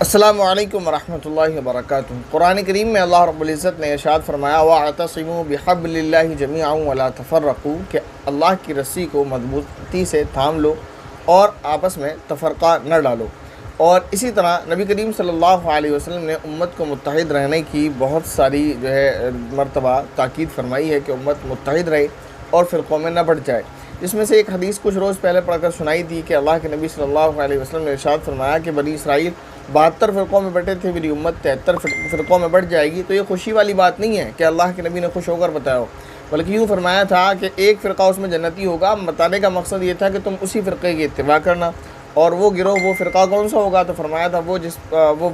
السلام علیکم ورحمۃ اللہ وبرکاتہ۔ قرآن کریم میں اللہ رب العزت نے ارشاد فرمایا وَاعْتَصِمُوا بِحَبْلِ اللَّهِ جَمِيعًا وَلَا تَفَرَّقُوا کہ اللہ کی رسی کو مضبوطی سے تھام لو اور آپس میں تفرقہ نہ ڈالو۔ اور اسی طرح نبی کریم صلی اللہ علیہ وسلم نے امت کو متحد رہنے کی بہت ساری مرتبہ تاکید فرمائی ہے کہ امت متحد رہے اور فرقوں میں نہ بڑھ جائے۔ جس میں سے ایک حدیث کچھ روز پہلے پڑھ کر سنائی تھی کہ اللہ کے نبی صلی اللہ علیہ وسلم نے ارشاد فرمایا کہ بنی اسرائیل 72 فرقوں میں بٹے تھے، میری امت 73 فرقوں میں بٹ جائے گی۔ تو یہ خوشی والی بات نہیں ہے کہ اللہ کے نبی نے خوش ہو کر بتایا ہو، بلکہ یوں فرمایا تھا کہ ایک فرقہ اس میں جنتی ہوگا۔ بتانے کا مقصد یہ تھا کہ تم اسی فرقے کی اتباع کرنا، اور وہ گروہ وہ فرقہ کون سا ہوگا؟ تو فرمایا تھا وہ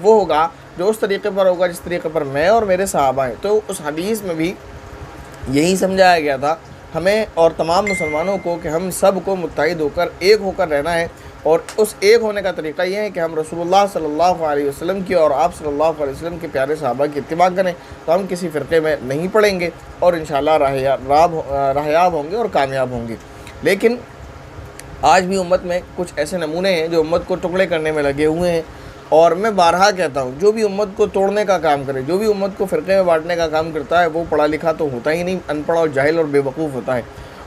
ہوگا جو اس طریقے پر ہوگا جس طریقے پر میں اور میرے صحابہ ہیں۔ تو اس حدیث میں بھی یہی سمجھایا گیا تھا ہمیں اور تمام مسلمانوں کو کہ ہم سب کو متحد ہو کر ایک ہو کر رہنا ہے، اور اس ایک ہونے کا طریقہ یہ ہے کہ ہم رسول اللہ صلی اللہ علیہ وسلم کی اور آپ صلی اللہ علیہ وسلم کے پیارے صحابہ کی اتباع کریں، تو ہم کسی فرقے میں نہیں پڑیں گے اور انشاءاللہ راہیاب ہوں گے اور کامیاب ہوں گے۔ لیکن آج بھی امت میں کچھ ایسے نمونے ہیں جو امت کو ٹکڑے کرنے میں لگے ہوئے ہیں، اور میں بارہا کہتا ہوں جو بھی امت کو توڑنے کا کام کرے، جو بھی امت کو فرقے میں بانٹنے کا کام کرتا ہے، وہ پڑھا لکھا تو ہوتا ہی نہیں، ان پڑھ اور جاہل اور بے وقوف ہوتا ہے۔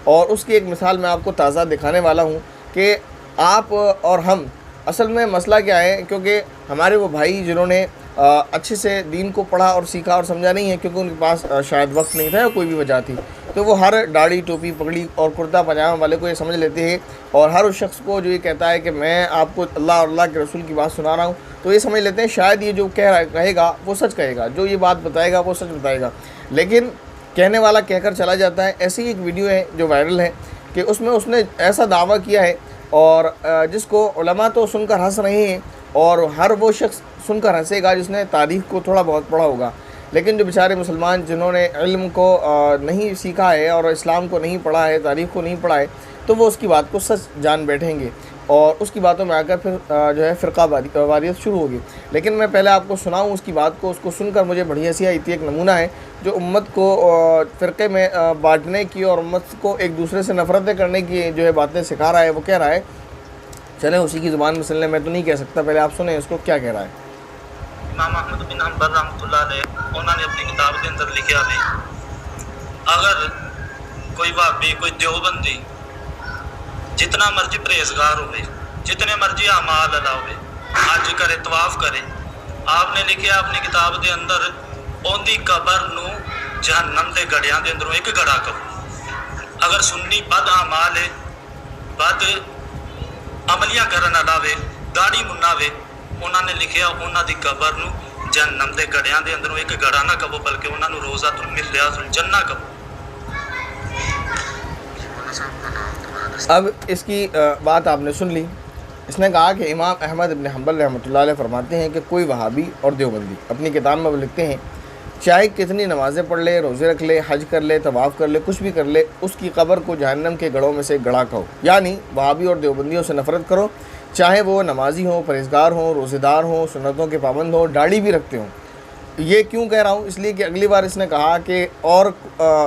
اور اس کی ایک مثال میں آپ کو تازہ دکھانے والا ہوں کہ آپ اور ہم اصل میں مسئلہ کیا ہے، کیونکہ ہمارے وہ بھائی جنہوں نے اچھے سے دین کو پڑھا اور سیکھا اور سمجھا نہیں ہے، کیونکہ ان کے پاس شاید وقت نہیں تھا یا کوئی بھی وجہ تھی، تو وہ ہر داڑھی ٹوپی پگڑی اور کرتا پاجامہ والے کو یہ سمجھ لیتے ہیں، اور ہر اس شخص کو جو یہ کہتا ہے کہ میں آپ کو اللہ اور اللہ کے رسول کی بات سنا رہا ہوں، تو یہ سمجھ لیتے ہیں شاید یہ جو کہے گا وہ سچ کہے گا، جو یہ بات بتائے گا وہ سچ بتائے گا۔ لیکن کہنے والا کہہ کر چلا جاتا ہے۔ ایسی ایک ویڈیو ہے جو وائرل ہے کہ اس میں اس نے ایسا دعویٰ کیا ہے، اور جس کو علماء تو سن کر ہنس رہے ہیں، اور ہر وہ شخص سن کر ہنسے گا جس نے تاریخ کو تھوڑا بہت پڑھا ہوگا، لیکن جو بیچارے مسلمان جنہوں نے علم کو نہیں سیکھا ہے اور اسلام کو نہیں پڑھا ہے، تاریخ کو نہیں پڑھا ہے، تو وہ اس کی بات کو سچ جان بیٹھیں گے اور اس کی باتوں میں آ کر پھر فرقہ واریت شروع ہوگی۔ لیکن میں پہلے آپ کو سناؤں اس کی بات کو، اس کو سن کر مجھے بڑی ہنسی آئی تھی۔ ایک نمونہ ہے جو امت کو فرقے میں بانٹنے کی اور امت کو ایک دوسرے سے نفرتیں کرنے کی باتیں سکھا رہا ہے۔ وہ کہہ رہا ہے، چلیں اسی کی زبان میں سن لیں، میں تو نہیں کہہ سکتا، پہلے آپ سنیں اس کو کیا کہہ رہا ہے۔ امام احمد بن حنبل رحمۃ اللہ علیہ انہوں نے اپنی کتاب کے اندر لکھا ہے، اگر کوئی وہابی کوئی دیوبندی جتنا مرضی پرہیزگار ہوئے، جتنے مرضی اعمال اللہ ہوئے، حج کرے طواف کرے، آپ نے لکھا اپنی کتاب کے اندر ان دی قبر نو جہنم دے گڑیاں دے اندروں ایک گڑا کرو۔ اگر سنی بد اعمال ہے، بد عملیاں کرن والا وے، داڑھی منا وے، انہوں نے لکھیا انہوں دی قبر نو جہنم دے گڑیاں دے اندروں ایک گڑا نہ کہو، بلکہ انہوں نے روزۃ من ریاض الجنہ کہو۔ اب اس کی بات آپ نے سن لی۔ اس نے کہا کہ امام احمد بن حنبل رحمۃ اللہ علیہ فرماتے ہیں کہ کوئی وہابی اور دیوبندی، اپنی کتاب میں وہ لکھتے ہیں، چاہے کتنی نمازیں پڑھ لے، روزے رکھ لے، حج کر لے، طواف کر لے، کچھ بھی کر لے، اس کی قبر کو جہنم کے گڑھوں میں سے گڑھا کہو۔ یعنی وہابی اور دیوبندیوں سے نفرت کرو، چاہے وہ نمازی ہوں، پرہیزگار ہوں، روزے دار ہوں، سنتوں کے پابند ہوں، داڑھی بھی رکھتے ہوں۔ یہ کیوں کہہ رہا ہوں؟ اس لیے کہ اگلی بار اس نے کہا کہ اور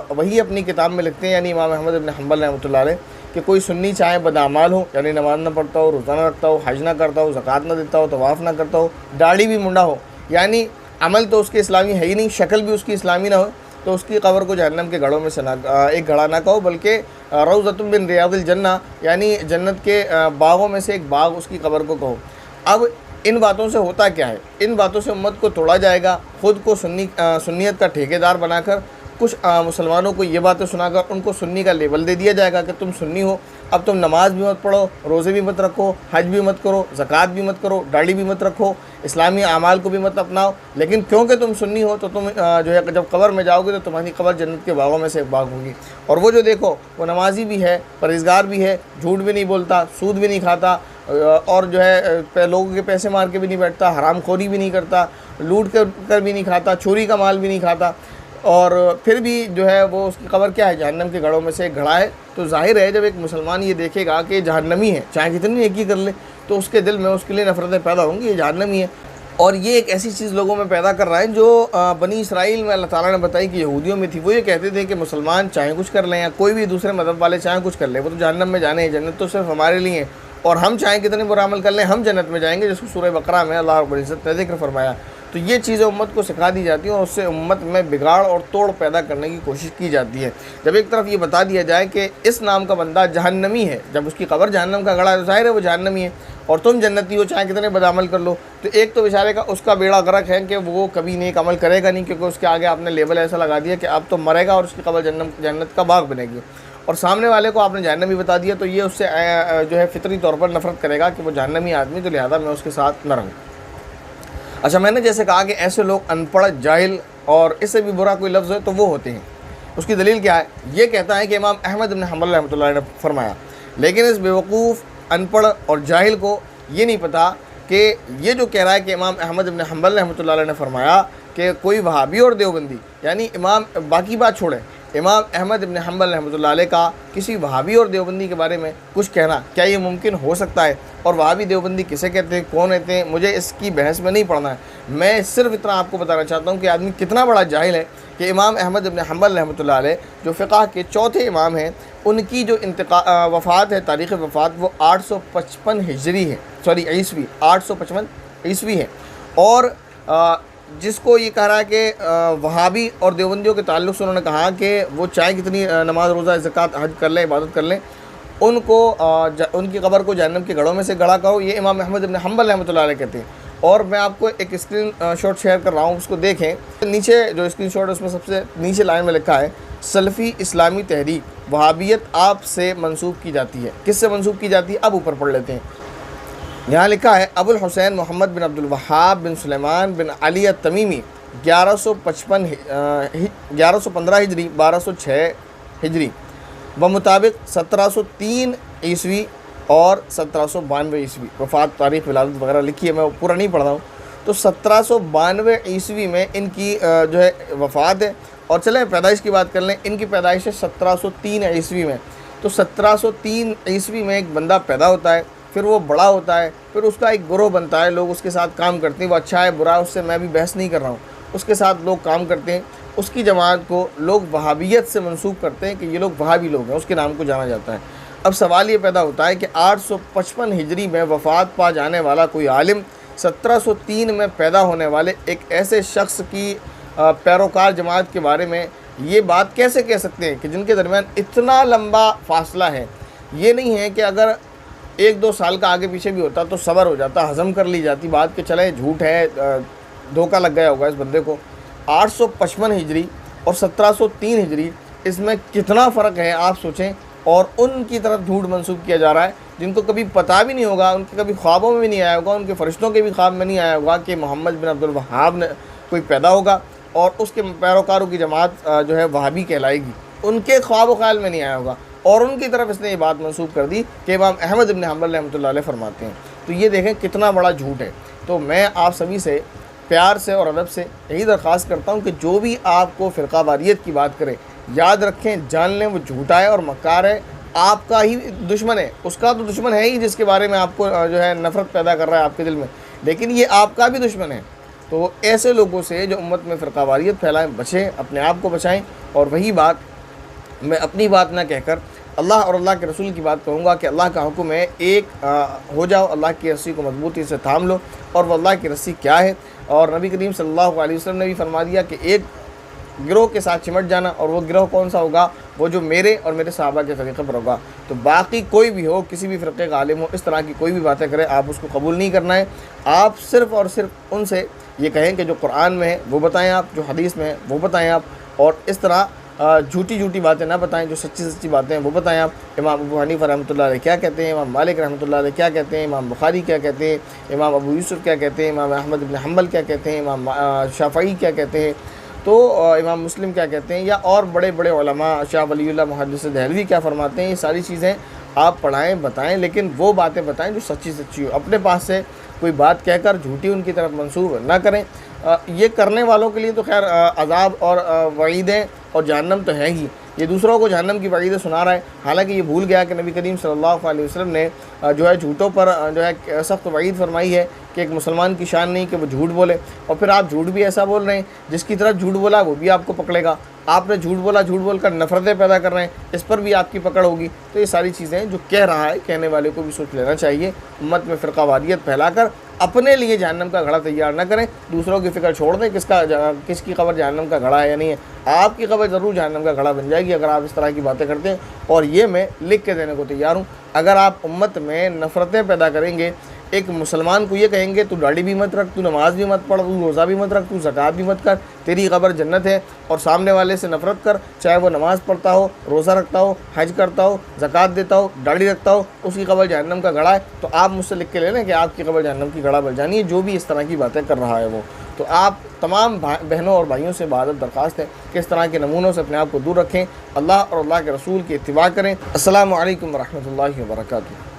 وہی اپنی کتاب میں لکھتے ہیں، یعنی امام احمد بن حنبل رحمۃ اللہ علیہ، کہ کوئی سنی چاہے بدعمال ہو، یعنی نماز نہ پڑھتا ہو، روزہ نہ رکھتا ہو، حج نہ کرتا ہو، زکوٰۃ نہ دیتا ہو، طواف نہ کرتا ہو، داڑھی بھی منڈا ہو، یعنی عمل تو اس کے اسلامی ہے ہی نہیں، شکل بھی اس کی اسلامی نہ ہو، تو اس کی قبر کو جہنم کے گڑھوں میں سے ایک گڑھا نہ کہو، بلکہ روضۃ من ریاض الجنہ، یعنی جنت کے باغوں میں سے ایک باغ اس کی قبر کو کہو۔ اب ان باتوں سے ہوتا کیا ہے؟ ان باتوں سے امت کو توڑا جائے گا، خود کو سنیت کا ٹھیکیدار بنا کر کچھ مسلمانوں کو یہ باتیں سنا کر ان کو سنی کا لیبل دے دیا جائے گا کہ تم سنی ہو، اب تم نماز بھی مت پڑھو، روزے بھی مت رکھو، حج بھی مت کرو، زکوٰۃ بھی مت کرو، داڑھی بھی مت رکھو، اسلامی اعمال کو بھی مت اپناؤ، لیکن کیونکہ تم سنی ہو تو تم جب قبر میں جاؤ گے تو تمہاری قبر جنت کے باغوں میں سے ایک باغ ہوگی۔ اور وہ جو دیکھو وہ نمازی بھی ہے، پرہیزگار بھی ہے، جھوٹ بھی نہیں بولتا، سود بھی نہیں کھاتا، اور لوگوں کے پیسے مار کے بھی نہیں بیٹھتا، حرام خوری بھی نہیں کرتا، لوٹ کر بھی نہیں کھاتا، چوری کا مال بھی نہیں کھاتا، اور پھر بھی وہ اس کی قبر کیا ہے؟ جہنم کے گڑھوں میں سے ایک گڑھا ہے۔ تو ظاہر ہے جب ایک مسلمان یہ دیکھے گا کہ جہنمی ہے، چاہے کتنی نیکی کر لے، تو اس کے دل میں اس کے لیے نفرتیں پیدا ہوں گی، یہ جہنمی ہے۔ اور یہ ایک ایسی چیز لوگوں میں پیدا کر رہا ہے جو بنی اسرائیل میں اللہ تعالیٰ نے بتائی کہ یہودیوں میں تھی۔ وہ یہ کہتے تھے کہ مسلمان چاہے کچھ کر لیں یا کوئی بھی دوسرے مذہب والے چاہے کچھ کر لیں، وہ تو جہنم میں جانے ہیں، جنت تو صرف ہمارے لیے ہے، اور ہم چاہیں کتنے برا عمل کر لیں ہم جنت میں جائیں گے، جس کو سورہ بقرہ میں اللہ رب العزت نے ذکر فرمایا۔ تو یہ چیزیں امت کو سکھا دی جاتی ہیں اور اس سے امت میں بگاڑ اور توڑ پیدا کرنے کی کوشش کی جاتی ہے۔ جب ایک طرف یہ بتا دیا جائے کہ اس نام کا بندہ جہنمی ہے، جب اس کی قبر جہنم کا گڑھا ہے تو ظاہر ہے وہ جہنمی ہے، اور تم جنتی ہو چاہے کتنے بد عمل کر لو، تو ایک تو بیچارے کا اس کا بیڑا غرق ہے کہ وہ کبھی نیک عمل کرے گا نہیں، کیونکہ اس کے آگے آپ نے لیبل ایسا لگا دیا کہ اب تو مرے گا اور اس کی قبر جنت کا باغ بنے گی، اور سامنے والے کو آپ نے جہنمی بتا دیا تو یہ اس سے جو ہے فطری طور پر نفرت کرے گا کہ وہ جہنمی آدمی، تو لہذا میں اس کے ساتھ نہ رہوں۔ اچھا، میں نے جیسے کہا کہ ایسے لوگ ان پڑھ، جاہل اور اس سے بھی برا کوئی لفظ ہے تو وہ ہوتے ہیں۔ اس کی دلیل کیا ہے؟ یہ کہتا ہے کہ امام احمد بن حنبل رحمۃ اللہ علیہ نے فرمایا، لیکن اس بیوقوف ان پڑھ اور جاہل کو یہ نہیں پتہ کہ یہ جو کہہ رہا ہے کہ امام احمد بن حنبل رحمۃ اللہ علیہ نے فرمایا کہ کوئی وہابی اور دیوبندی، یعنی باقی بات چھوڑیں، امام احمد بن حنبل رحمۃ اللہ علیہ کا کسی وہابی اور دیوبندی کے بارے میں کچھ کہنا کیا یہ ممکن ہو سکتا ہے؟ اور وہابی دیوبندی کسے کہتے ہیں، کون ہوتے ہیں، مجھے اس کی بحث میں نہیں پڑھنا ہے۔ میں صرف اتنا آپ کو بتانا چاہتا ہوں کہ آدمی کتنا بڑا جاہل ہے کہ امام احمد بن حنبل رحمۃ اللہ علیہ جو فقہ کے چوتھے امام ہیں، ان کی جو وفات ہے، تاریخ وفات وہ 855 ہجری ہے، عیسوی، 855 عیسوی ہے، اور جس کو یہ کہہ رہا ہے کہ وہابی اور دیوبندیوں کے تعلق سے انہوں نے کہا کہ وہ چاہے کتنی نماز روزہ زکوٰۃ حج کر لیں، عبادت کر لیں، ان کو ان کی قبر کو جہنم کے گڑھوں میں سے گڑھا کہو، یہ امام احمد بن حنبل رحمۃ اللہ علیہ کہتے ہیں۔ اور میں آپ کو ایک اسکرین شاٹ شیئر کر رہا ہوں، اس کو دیکھیں۔ نیچے جو اسکرین شاٹ ہے اس میں سب سے نیچے لائن میں لکھا ہے، سلفی اسلامی تحریک وہابیت آپ سے منسوب کی جاتی ہے۔ کس سے منسوب کی جاتی ہے؟ اب اوپر پڑھ لیتے ہیں۔ یہاں لکھا ہے، ابو الحسین محمد بن عبد الوہاب بن سلیمان بن علی التمیمی 1115 ہجری 1206 ہجری بمطابق 1703 عیسوی اور 1792 عیسوی وفات، تاریخ ولادت وغیرہ لکھی ہے، میں پورا نہیں پڑھ رہا ہوں۔ تو 1792 عیسوی میں ان کی جو ہے وفات ہے، اور چلیں پیدائش کی بات کر لیں، ان کی پیدائش ہے 1703 عیسوی میں۔ تو 1703 عیسوی میں ایک بندہ پیدا ہوتا ہے، پھر وہ بڑا ہوتا ہے، پھر اس کا ایک گروہ بنتا ہے، لوگ اس کے ساتھ کام کرتے ہیں، وہ اچھا ہے برا، اس سے میں بھی بحث نہیں کر رہا ہوں، اس کے ساتھ لوگ کام کرتے ہیں، اس کی جماعت کو لوگ وہابیت سے منسوب کرتے ہیں کہ یہ لوگ وہابی لوگ ہیں، اس کے نام کو جانا جاتا ہے۔ اب سوال یہ پیدا ہوتا ہے کہ 855 ہجری میں وفات پا جانے والا کوئی عالم 1703 میں پیدا ہونے والے ایک ایسے شخص کی پیروکار جماعت کے بارے میں یہ بات کیسے کہہ سکتے ہیں کہ جن کے درمیان اتنا لمبا فاصلہ ہے؟ یہ نہیں ہے کہ اگر 1-2 سال کا آگے پیچھے بھی ہوتا تو صبر ہو جاتا، ہضم کر لی جاتی بات کہ چلے جھوٹ ہے، دھوکہ لگ گیا ہوگا اس بندے کو۔ 855 ہجری اور 1703 ہجری، اس میں کتنا فرق ہے آپ سوچیں، اور ان کی طرف جھوٹ منسوب کیا جا رہا ہے جن کو کبھی پتہ بھی نہیں ہوگا، ان کے کبھی خوابوں میں بھی نہیں آیا ہوگا، ان کے فرشتوں کے بھی خواب میں نہیں آیا ہوگا کہ محمد بن عبد الوہاب نے کوئی پیدا ہوگا اور اس کے پیروکاروں کی جماعت جو ہے وہابی کہلائے گی، ان کے خواب و خیال میں نہیں آیا ہوگا، اور ان کی طرف اس نے یہ بات منسوب کر دی کہ امام احمد بن حنبل رحمۃ اللہ علیہ فرماتے ہیں۔ تو یہ دیکھیں کتنا بڑا جھوٹ ہے۔ تو میں آپ سبھی سے پیار سے اور ادب سے یہی درخواست کرتا ہوں کہ جو بھی آپ کو فرقہ واریت کی بات کرے، یاد رکھیں، جان لیں وہ جھوٹا ہے اور مکار ہے، آپ کا ہی دشمن ہے، اس کا تو دشمن ہے ہی جس کے بارے میں آپ کو جو ہے نفرت پیدا کر رہا ہے آپ کے دل میں، لیکن یہ آپ کا بھی دشمن ہے۔ تو ایسے لوگوں سے جو امت میں فرقہ واریت پھیلائیں، بچیں، اپنے آپ کو بچائیں، اور وہی بات میں اپنی بات نہ کہہ کر اللہ اور اللہ کے رسول کی بات کہوں گا کہ اللہ کا حکم ہے ایک ہو جاؤ، اللہ کی رسی کو مضبوطی سے تھام لو، اور وہ اللہ کی رسی کیا ہے، اور نبی کریم صلی اللہ علیہ وسلم نے بھی فرما دیا کہ ایک گروہ کے ساتھ چمٹ جانا، اور وہ گروہ کون سا ہوگا؟ وہ جو میرے اور میرے صحابہ کے طریقے پر ہوگا۔ تو باقی کوئی بھی ہو، کسی بھی فرقے کا عالم ہو، اس طرح کی کوئی بھی باتیں کرے، آپ اس کو قبول نہیں کرنا ہے۔ آپ صرف اور صرف ان سے یہ کہیں کہ جو قرآن میں ہے وہ بتائیں آپ، جو حدیث میں ہے وہ بتائیں آپ، اور اس طرح جھوٹی باتیں نہ بتائیں، جو سچی باتیں ہیں وہ بتائیں آپ۔ امام ابو حنیفہ رحمۃ اللہ علیہ کیا کہتے ہیں، امام مالک رحمۃ اللہ علیہ کیا کہتے ہیں، امام بخاری کیا کہتے ہیں، امام ابو یوسف کیا کہتے ہیں، امام احمد بن حنبل کیا کہتے ہیں، امام شافعی کیا کہتے ہیں، تو امام مسلم کیا کہتے ہیں، یا اور بڑے بڑے علماء، شاہ ولی اللہ محدث دہلوی کیا فرماتے ہیں، یہ ساری چیزیں آپ پڑھائیں، بتائیں، لیکن وہ باتیں بتائیں جو سچی ہو۔ اپنے پاس سے کوئی بات کہہ کر جھوٹی ان کی طرف منسوب نہ کریں۔ یہ کرنے والوں کے لیے تو خیر عذاب اور وعیدیں اور جہنم تو ہے ہی، یہ دوسروں کو جہنم کی وعیدیں سنا رہا ہے، حالانکہ یہ بھول گیا کہ نبی کریم صلی اللہ علیہ وسلم نے جو ہے جھوٹوں پر جو ہے سخت وعید فرمائی ہے کہ ایک مسلمان کی شان نہیں کہ وہ جھوٹ بولے، اور پھر آپ جھوٹ بھی ایسا بول رہے ہیں جس کی طرف جھوٹ بولا وہ بھی آپ کو پکڑے گا، آپ نے جھوٹ بولا، جھوٹ بول کر نفرتیں پیدا کر رہے ہیں، اس پر بھی آپ کی پکڑ ہوگی۔ تو یہ ساری چیزیں جو کہہ رہا ہے، کہنے والے کو بھی سوچ لینا چاہیے، امت میں فرقہ واریت پھیلا کر اپنے لیے جہنم کا گھڑا تیار نہ کریں، دوسروں کی فکر چھوڑ دیں کس کی قبر جہنم کا گھڑا ہے یا نہیں ہے۔ آپ کی قبر ضرور جہنم کا گھڑا بن جائے گی اگر آپ اس طرح کی باتیں کرتے ہیں، اور یہ میں لکھ کے دینے کو تیار ہوں۔ اگر آپ امت میں نفرتیں پیدا کریں گے، ایک مسلمان کو یہ کہیں گے تو داڑھی بھی مت رکھ، تو نماز بھی مت پڑھ، تو روزہ بھی مت رکھ، تو زکوٰۃ بھی مت کر، تیری قبر جنت ہے، اور سامنے والے سے نفرت کر، چاہے وہ نماز پڑھتا ہو، روزہ رکھتا ہو، حج کرتا ہو، زکوٰۃ دیتا ہو، داڑھی رکھتا ہو، اس کی قبر جہنم کا گھڑا ہے، تو آپ مجھ سے لکھ کے لے لیں کہ آپ کی قبر جہنم کی گھڑا بن جانی ہے، جو بھی اس طرح کی باتیں کر رہا ہے وہ۔ تو آپ تمام بہنوں اور بھائیوں سے بہادر درخواست ہے کہ اس طرح کے نمونوں سے اپنے آپ کو دور رکھیں، اللہ اور اللہ کے رسول کی اتباع کریں۔ السلام علیکم ورحمۃ اللہ وبرکاتہ۔